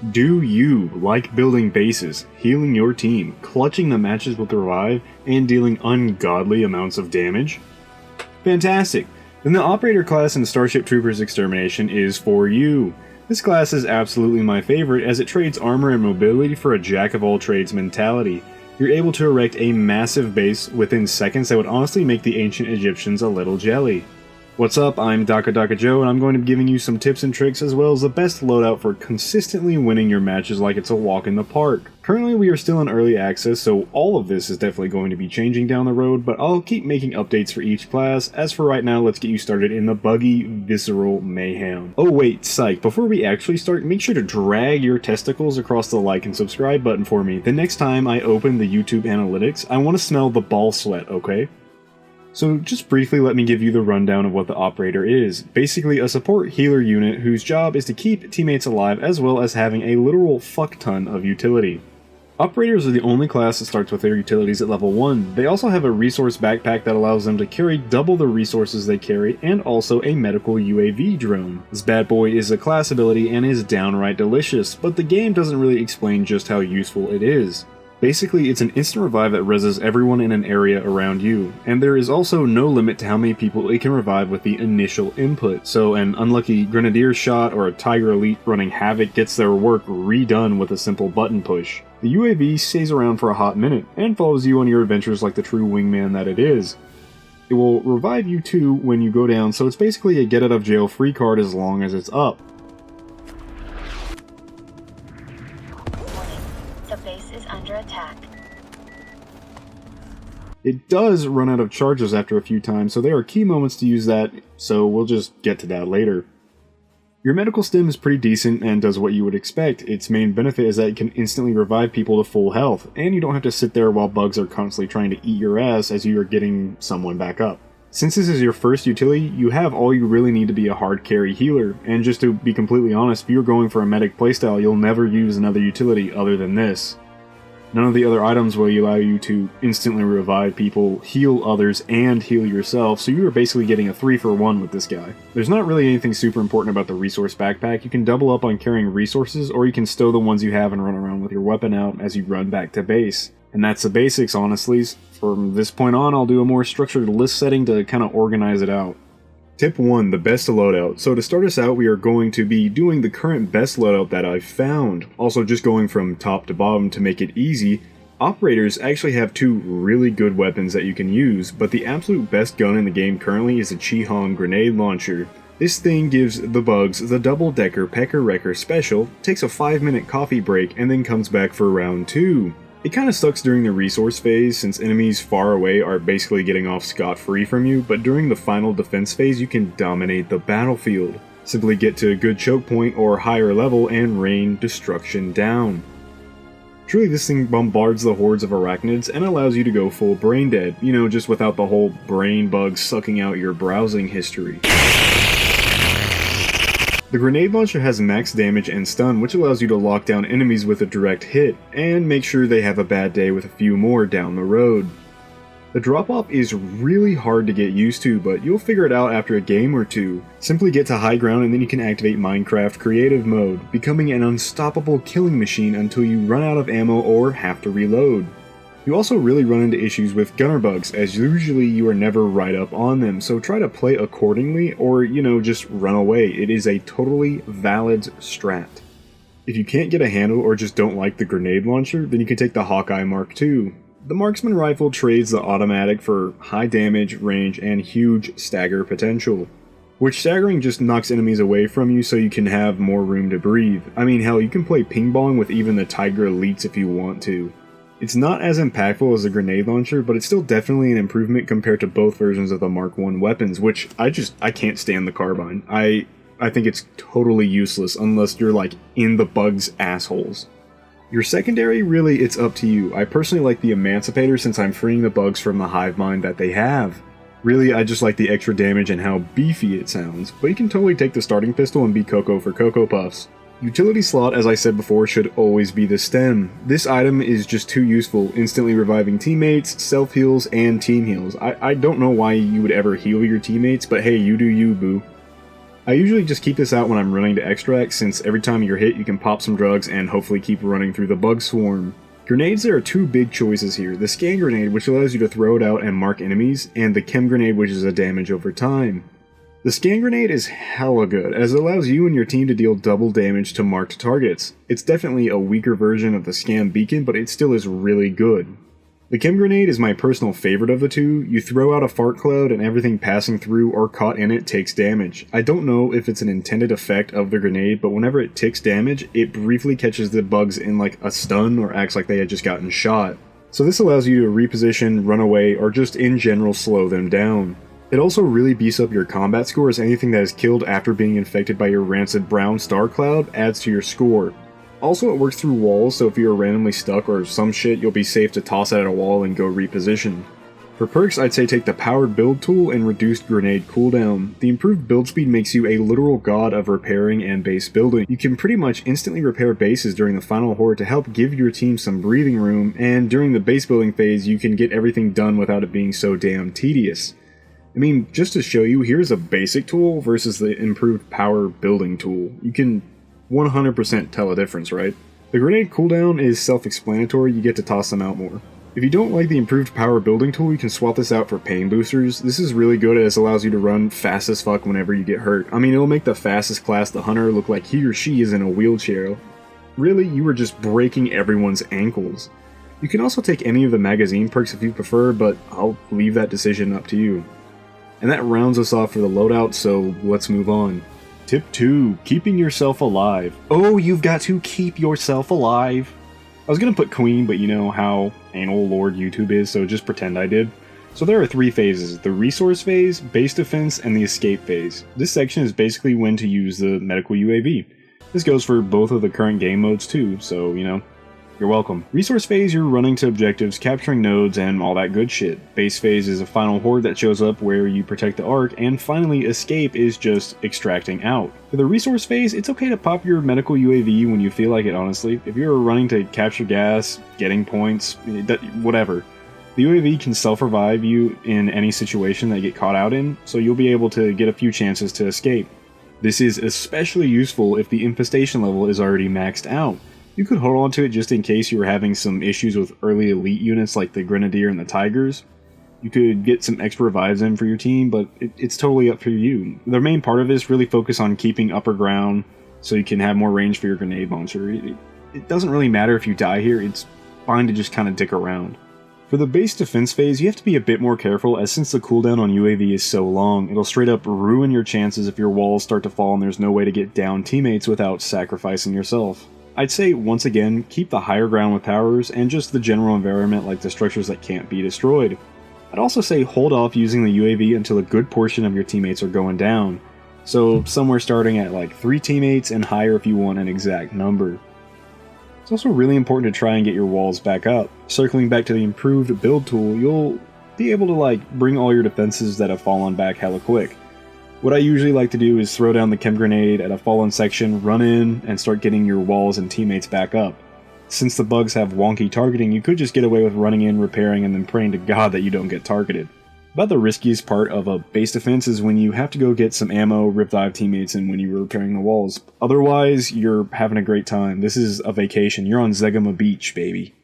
Do you like building bases, healing your team, clutching the matches with Revive, and dealing ungodly amounts of damage? Fantastic! Then the Operator class in Starship Troopers Extermination is for you. This class is absolutely my favorite as it trades armor and mobility for a jack-of-all-trades mentality. You're able to erect a massive base within seconds that would honestly make the ancient Egyptians a little jelly. What's up, I'm Daka Joe, and I'm going to be giving you some tips and tricks as well as the best loadout for consistently winning your matches like it's a walk in the park. Currently we are still in early access, so all of this is definitely going to be changing down the road, but I'll keep making updates for each class. As for right now, let's get you started in the buggy, visceral mayhem. Oh wait, psych, before we actually start, make sure to drag your testicles across the like and subscribe button for me. The next time I open the YouTube analytics, I want to smell the ball sweat, okay? So just briefly let me give you the rundown of what the Operator is. Basically a support healer unit whose job is to keep teammates alive as well as having a literal fuck ton of utility. Operators are the only class that starts with their utilities at level 1. They also have a resource backpack that allows them to carry double the resources they carry and also a medical UAV drone. This bad boy is a class ability and is downright delicious, but the game doesn't really explain just how useful it is. Basically, it's an instant revive that reses everyone in an area around you, and there is also no limit to how many people it can revive with the initial input, so an unlucky Grenadier shot or a Tiger Elite running havoc gets their work redone with a simple button push. The UAV stays around for a hot minute, and follows you on your adventures like the true wingman that it is. It will revive you too when you go down, so it's basically a get out of jail free card as long as it's up. The base is under attack. It does run out of charges after a few times, so there are key moments to use that, so we'll just get to that later. Your medical stim is pretty decent and does what you would expect. Its main benefit is that it can instantly revive people to full health, and you don't have to sit there while bugs are constantly trying to eat your ass as you are getting someone back up. Since this is your first utility, you have all you really need to be a hard carry healer, and just to be completely honest, if you're going for a medic playstyle, you'll never use another utility other than this. None of the other items will allow you to instantly revive people, heal others, and heal yourself, so you are basically getting a 3-for-1 with this guy. There's not really anything super important about the resource backpack. You can double up on carrying resources, or you can stow the ones you have and run around with your weapon out as you run back to base. And that's the basics, honestly. From this point on, I'll do a more structured list setting to kind of organize it out. Tip 1, the best loadout. So to start us out, we are going to be doing the current best loadout that I've found. Also, just going from top to bottom to make it easy, Operators actually have two really good weapons that you can use, but the absolute best gun in the game currently is a Chi-Hong grenade launcher. This thing gives the bugs the double-decker Pecker Wrecker special, takes a 5-minute coffee break, and then comes back for round 2. It kinda sucks during the resource phase since enemies far away are basically getting off scot-free from you, but during the final defense phase you can dominate the battlefield. Simply get to a good choke point or higher level and rain destruction down. Truly, this thing bombards the hordes of arachnids and allows you to go full brain dead, you know, just without the whole brain bug sucking out your browsing history. The grenade launcher has max damage and stun, which allows you to lock down enemies with a direct hit, and make sure they have a bad day with a few more down the road. The drop-off is really hard to get used to, but you'll figure it out after a game or two. Simply get to high ground and then you can activate Minecraft Creative Mode, becoming an unstoppable killing machine until you run out of ammo or have to reload. You also really run into issues with gunner bugs, as usually you are never right up on them, so try to play accordingly or, you know, just run away. It is a totally valid strat. If you can't get a handle or just don't like the grenade launcher, then you can take the Hawkeye Mark II. The Marksman rifle trades the automatic for high damage, range, and huge stagger potential. Which staggering just knocks enemies away from you so you can have more room to breathe. I mean, hell, you can play ping pong with even the Tiger Elites if you want to. It's not as impactful as the grenade launcher, but it's still definitely an improvement compared to both versions of the Mark I weapons, which I can't stand the carbine. I think it's totally useless unless you're like in the bug's assholes. Your secondary, really, it's up to you. I personally like the Emancipator since I'm freeing the bugs from the hive mind that they have. Really, I just like the extra damage and how beefy it sounds, but you can totally take the starting pistol and be Cocoa for Cocoa Puffs. Utility slot, as I said before, should always be the stem. This item is just too useful, instantly reviving teammates, self-heals, and team heals. I don't know why you would ever heal your teammates, but hey, you do you, boo. I usually just keep this out when I'm running to extract, since every time you're hit you can pop some drugs and hopefully keep running through the bug swarm. Grenades, there are two big choices here: the scan grenade, which allows you to throw it out and mark enemies, and the chem grenade, which is a damage over time. The scan grenade is hella good, as it allows you and your team to deal double damage to marked targets. It's definitely a weaker version of the scan beacon, but it still is really good. The chem grenade is my personal favorite of the two. You throw out a fart cloud and everything passing through or caught in it takes damage. I don't know if it's an intended effect of the grenade, but whenever it takes damage, it briefly catches the bugs in like a stun or acts like they had just gotten shot. So this allows you to reposition, run away, or just in general slow them down. It also really beefs up your combat score, as anything that is killed after being infected by your rancid brown star cloud adds to your score. Also, it works through walls, so if you're randomly stuck or some shit, you'll be safe to toss it at a wall and go reposition. For perks, I'd say take the powered build tool and reduced grenade cooldown. The improved build speed makes you a literal god of repairing and base building. You can pretty much instantly repair bases during the final horde to help give your team some breathing room, and during the base building phase, you can get everything done without it being so damn tedious. I mean, just to show you, here's a basic tool versus the improved power building tool. You can 100% tell a difference, right? The grenade cooldown is self-explanatory, you get to toss them out more. If you don't like the improved power building tool, you can swap this out for pain boosters. This is really good as it allows you to run fast as fuck whenever you get hurt. I mean, it'll make the fastest class, the hunter, look like he or she is in a wheelchair. Really, you are just breaking everyone's ankles. You can also take any of the magazine perks if you prefer, but I'll leave that decision up to you. And that rounds us off for the loadout, so let's move on. Tip 2. Keeping yourself alive. Oh, you've got to keep yourself alive. I was gonna put Queen, but you know how anal lord YouTube is, so just pretend I did. So there are 3 phases: the resource phase, base defense, and the escape phase. This section is basically when to use the medical UAV. This goes for both of the current game modes too, so you know, you're welcome. Resource phase, you're running to objectives, capturing nodes, and all that good shit. Base phase is a final horde that shows up where you protect the Ark, and finally escape is just extracting out. For the resource phase, it's okay to pop your medical UAV when you feel like it, honestly. If you're running to capture gas, getting points, whatever. The UAV can self-revive you in any situation that you get caught out in, so you'll be able to get a few chances to escape. This is especially useful if the infestation level is already maxed out. You could hold on to it just in case you were having some issues with early elite units like the Grenadier and the Tigers. You could get some extra revives in for your team, but it's totally up for you. The main part of this really focus on keeping upper ground so you can have more range for your grenade launcher. It doesn't really matter if you die here, it's fine to just kind of dick around. For the base defense phase, you have to be a bit more careful, as since the cooldown on UAV is so long, it'll straight up ruin your chances if your walls start to fall and there's no way to get down teammates without sacrificing yourself. I'd say, once again, keep the higher ground with towers and just the general environment like the structures that can't be destroyed. I'd also say hold off using the UAV until a good portion of your teammates are going down, so somewhere starting at like 3 teammates and higher if you want an exact number. It's also really important to try and get your walls back up. Circling back to the improved build tool, you'll be able to like bring all your defenses that have fallen back hella quick. What I usually like to do is throw down the chem grenade at a fallen section, run in, and start getting your walls and teammates back up. Since the bugs have wonky targeting, you could just get away with running in, repairing, and then praying to God that you don't get targeted. About the riskiest part of a base defense is when you have to go get some ammo, revive teammates, and when you were repairing the walls. Otherwise, you're having a great time. This is a vacation. You're on Zegama Beach, baby.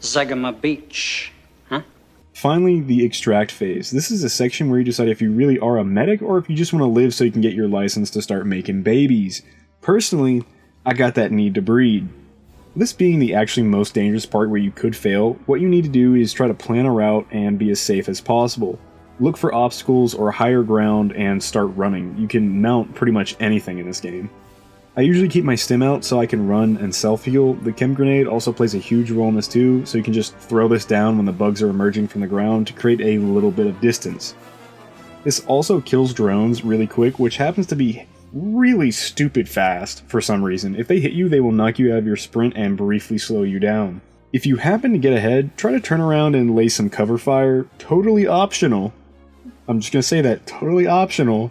Zegama Beach. Finally, the extract phase. This is a section where you decide if you really are a medic or if you just want to live so you can get your license to start making babies. Personally, I got that need to breed. This being the actually most dangerous part where you could fail, what you need to do is try to plan a route and be as safe as possible. Look for obstacles or higher ground and start running. You can mount pretty much anything in this game. I usually keep my stim out so I can run and self-heal. The chem grenade also plays a huge role in this too, so you can just throw this down when the bugs are emerging from the ground to create a little bit of distance. This also kills drones really quick, which happens to be really stupid fast for some reason. If they hit you, they will knock you out of your sprint and briefly slow you down. If you happen to get ahead, try to turn around and lay some cover fire. Totally optional. I'm just gonna say that, totally optional,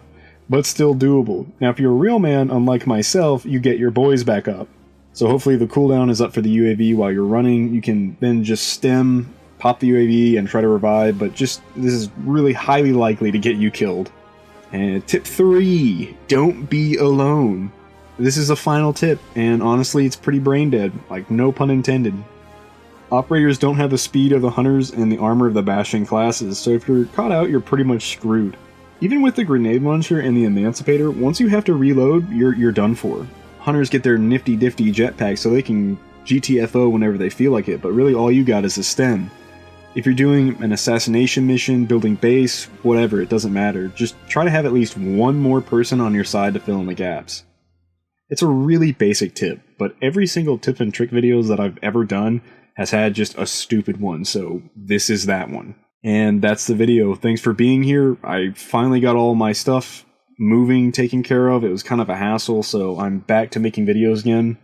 but still doable. Now if you're a real man, unlike myself, you get your boys back up. So hopefully the cooldown is up for the UAV while you're running. You can then just stem, pop the UAV, and try to revive, but this is really highly likely to get you killed. And tip 3, don't be alone. This is a final tip, and honestly it's pretty brain dead, like no pun intended. Operators don't have the speed of the hunters and the armor of the bashing classes, so if you're caught out, you're pretty much screwed. Even with the grenade launcher and the emancipator, once you have to reload, you're done for. Hunters get their nifty diffy jetpacks so they can GTFO whenever they feel like it, but really all you got is a stem. If you're doing an assassination mission, building base, whatever, it doesn't matter. Just try to have at least one more person on your side to fill in the gaps. It's a really basic tip, but every single tip and trick videos that I've ever done has had just a stupid one, so this is that one. And that's the video. Thanks for being here. I finally got all my stuff moving, taken care of. It was kind of a hassle, so I'm back to making videos again.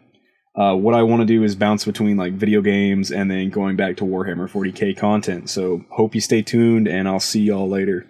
What I want to do is bounce between like video games and then going back to Warhammer 40k content. So hope you stay tuned, and I'll see y'all later.